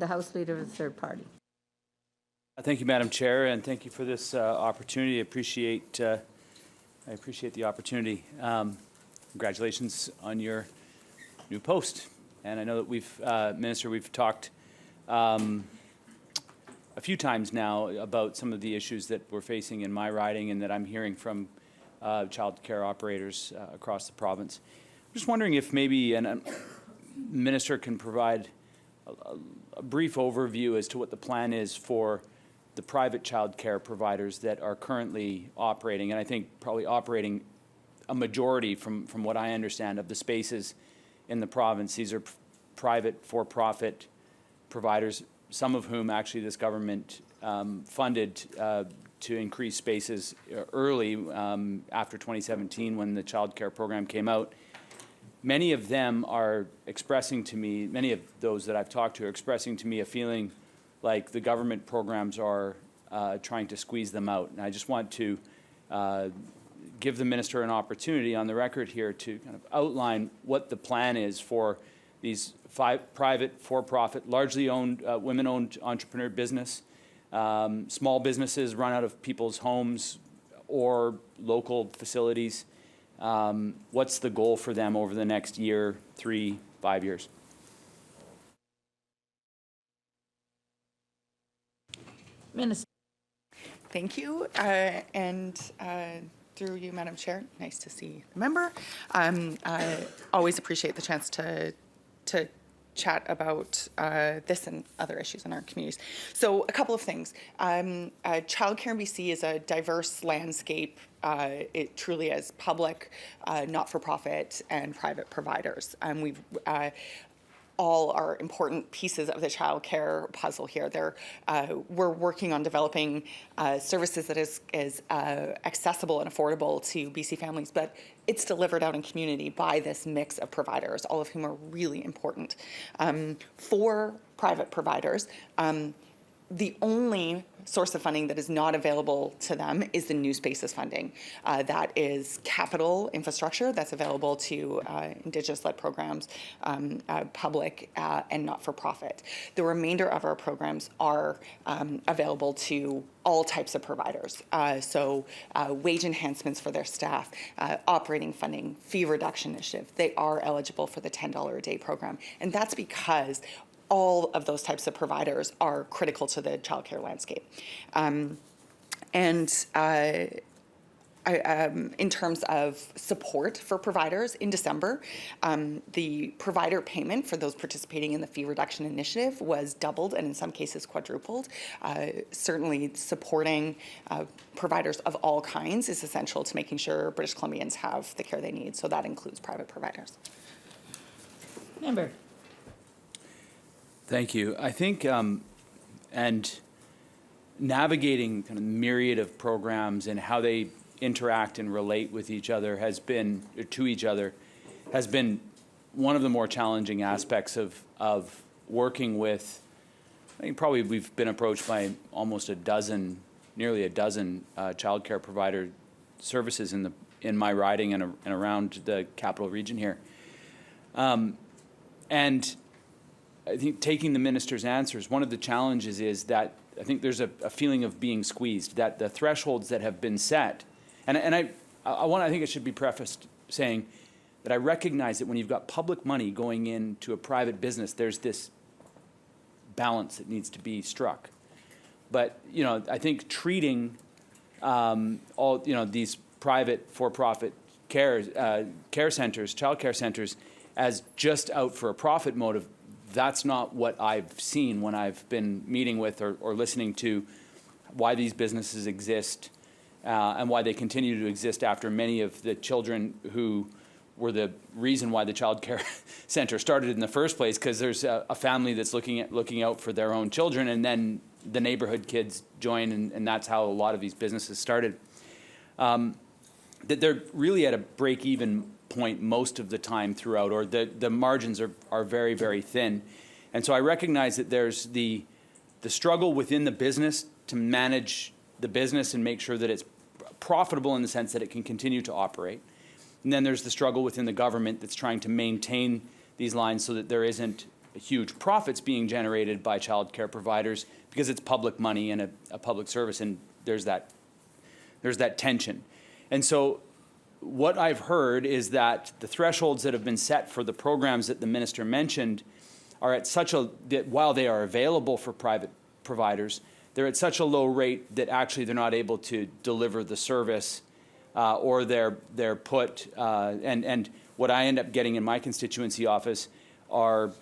the House Leader of the third party. Thank you, Madam Chair, and thank you for this opportunity. I appreciate the opportunity. Congratulations on your new post. And I know that we've, Minister, we've talked a few times now about some of the issues that we're facing in my riding and that I'm hearing from child care operators across the province. I'm just wondering if maybe a Minister can provide a brief overview as to what the plan is for the private child care providers that are currently operating, and I think probably operating a majority from what I understand of the spaces in the province. These are private for-profit providers, some of whom actually this government funded to increase spaces early after 2017 when the child care program came out. Many of them are expressing to me, many of those that I've talked to are expressing to me a feeling like the government programs are trying to squeeze them out. And I just want to give the Minister an opportunity on the record here to kind of outline what the plan is for these private, for-profit, largely owned, women-owned entrepreneur business, small businesses run out of people's homes or local facilities. What's the goal for them over the next year, 3, 5 years? Minister. Thank you, through you, Madam Chair, nice to see the member. I always appreciate the chance to chat about this and other issues in our communities. So a couple of things. Childcare in BC is a diverse landscape. It truly is public, not-for-profit, and private providers. We've all are important pieces of the childcare puzzle here. We're working on developing services that is accessible and affordable to BC families, but it's delivered out in community by this mix of providers, all of whom are really important. For private providers, the only source of funding that is not available to them is the New Spaces funding. That is capital infrastructure that's available to Indigenous-led programs, public and not-for-profit. The remainder of our programs are available to all types of providers. So wage enhancements for their staff, operating funding, fee reduction initiative, they are eligible for the $10 a day program. And that's because all of those types of providers are critical to the childcare landscape. In terms of support for providers, in December, the provider payment for those participating in the fee reduction initiative was doubled and in some cases quadrupled. Certainly supporting providers of all kinds is essential to making sure British Columbians have the care they need, so that includes private providers. Member. Thank you. I think, and navigating kind of myriad of programs and how they interact and relate with each other has been, or to each other, has been one of the more challenging aspects of working with. I think probably we've been approached by almost a dozen, nearly a dozen childcare provider services in my riding and around the capital region here, and I think taking the Minister's answers, one of the challenges is that I think there's a feeling of being squeezed, that the thresholds that have been set, and I think it should be prefaced saying that I recognize that when you've got public money going into a private business, there's this balance that needs to be struck. But, you know, I think treating all, you know, these private for-profit care centers, child care centers, as just out for a profit motive, that's not what I've seen when I've been meeting with or listening to why these businesses exist and why they continue to exist after many of the children who were the reason why the child care center started in the first place, because there's a family that's looking out for their own children, and then the neighborhood kids join, and that's how a lot of these businesses started. That they're really at a break-even point most of the time throughout, or the margins are very, very thin. And so I recognize that there's the struggle within the business to manage the business and make sure that it's profitable in the sense that it can continue to operate. And then there's the struggle within the government that's trying to maintain these lines so that there isn't a huge profits being generated by childcare providers because it's public money and a public service, and there's that tension. And so what I've heard is that the thresholds that have been set for the programs that the minister mentioned are at such a, that while they are available for private providers, they're at such a low rate that actually they're not able to deliver the service, or they're put, and what I end up getting in my constituency office are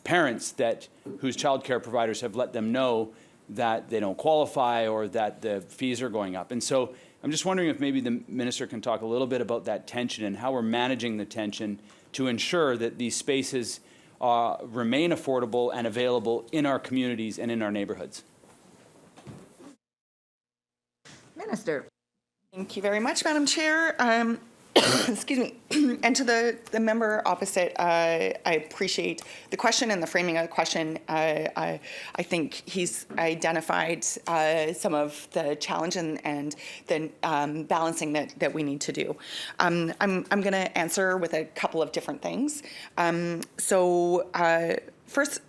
parents whose childcare providers have let them know that they don't qualify or that the fees are going up. And so I'm just wondering if maybe the minister can talk a little bit about that tension and how we're managing the tension to ensure that these spaces remain affordable and available in our communities and in our neighborhoods. Minister. Thank you very much, Madam Chair. Excuse me. And to the member opposite, I appreciate the question and the framing of the question. I think he's identified some of the challenge and the balancing that we need to do. I'm going to answer with a couple of different things. First,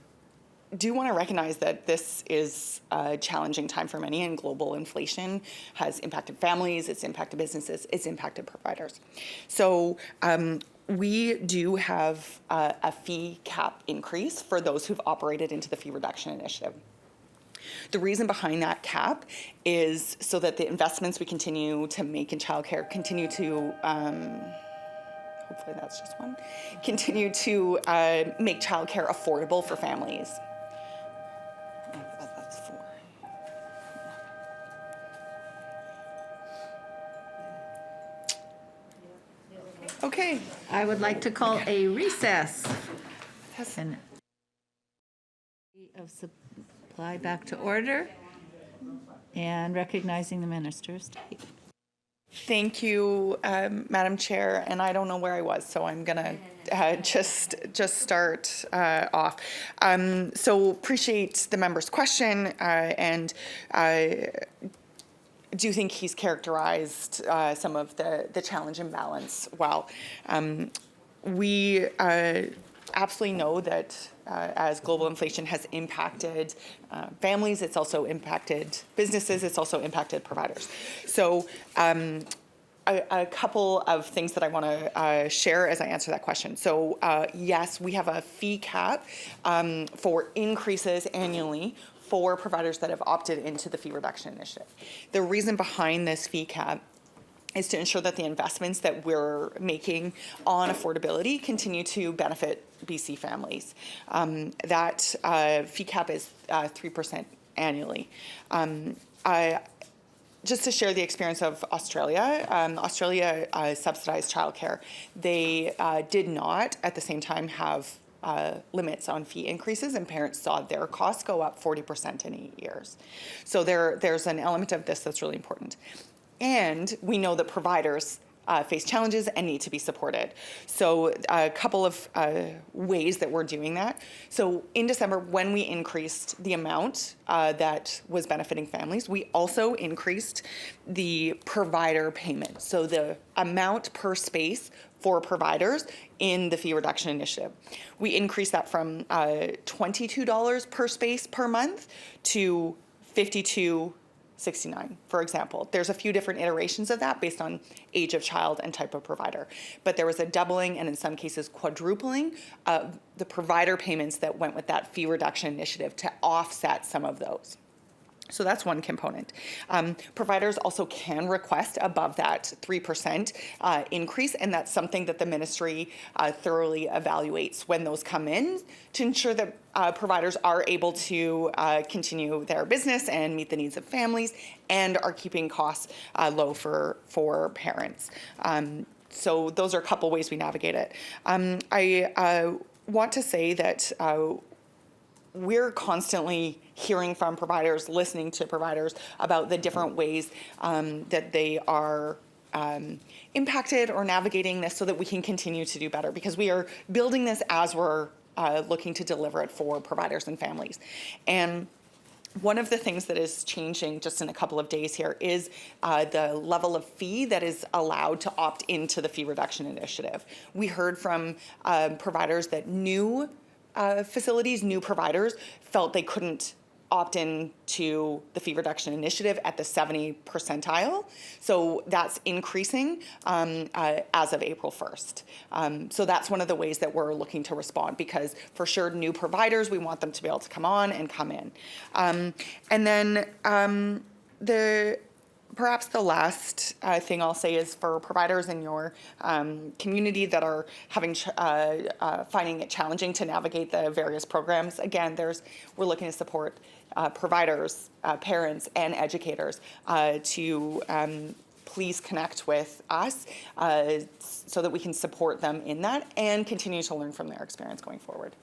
do want to recognize that this is a challenging time for many, and global inflation has impacted families, it's impacted businesses, it's impacted providers. So we do have a fee cap increase for those who've operated into the fee reduction initiative. The reason behind that cap is so that the investments we continue to make in childcare continue to hopefully that's just one, continue to make childcare affordable for families. That's 4. Okay. I would like to call a recess. And of supply back to order and recognizing the minister's take. Thank you, Madam Chair, and I don't know where I was, so I'm gonna just start off. So appreciate the member's question, and I do think he's characterized some of the challenge and balance well. We absolutely know that as global inflation has impacted families, it's also impacted businesses, it's also impacted providers. So a couple of things that I want to share as I answer that question. So yes, we have a fee cap for increases annually for providers that have opted into the fee reduction initiative. The reason behind this fee cap is to ensure that the investments that we're making on affordability continue to benefit BC families. That fee cap is 3% annually. Just to share the experience of Australia, Australia subsidized childcare. They did not at the same time have limits on fee increases, and parents saw their costs go up 40% in 8 years. So there's an element of this that's really important. And we know that providers face challenges and need to be supported. So a couple of ways that we're doing that. So in December, when we increased the amount that was benefiting families, we also increased the provider payment. So the amount per space for providers in the fee reduction initiative. We increased that from $22 per space per month to $52.69, for example. There's a few different iterations of that based on age of child and type of provider. But there was a doubling and in some cases quadrupling of the provider payments that went with that fee reduction initiative to offset some of those. So that's one component. Providers also can request above that 3% increase, and that's something that the ministry thoroughly evaluates when those come in to ensure that providers are able to continue their business and meet the needs of families and are keeping costs low for parents. So those are a couple ways we navigate it. I want to say that we're constantly hearing from providers, listening to providers about the different ways that they are impacted or navigating this so that we can continue to do better, because we are building this as we're looking to deliver it for providers and families. And one of the things that is changing just in a couple of days here is the level of fee that is allowed to opt into the fee reduction initiative. We heard from providers that new facilities, new providers felt they couldn't opt in to the fee reduction initiative at the 70 percentile. So that's increasing as of April 1st. So that's one of the ways that we're looking to respond, because for sure new providers, we want them to be able to come on and come in. And then perhaps the last thing I'll say is for providers in your community that are having finding it challenging to navigate the various programs. Again, we're looking to support providers, parents, and educators to please connect with us so that we can support them in that and continue to learn from their experience going forward.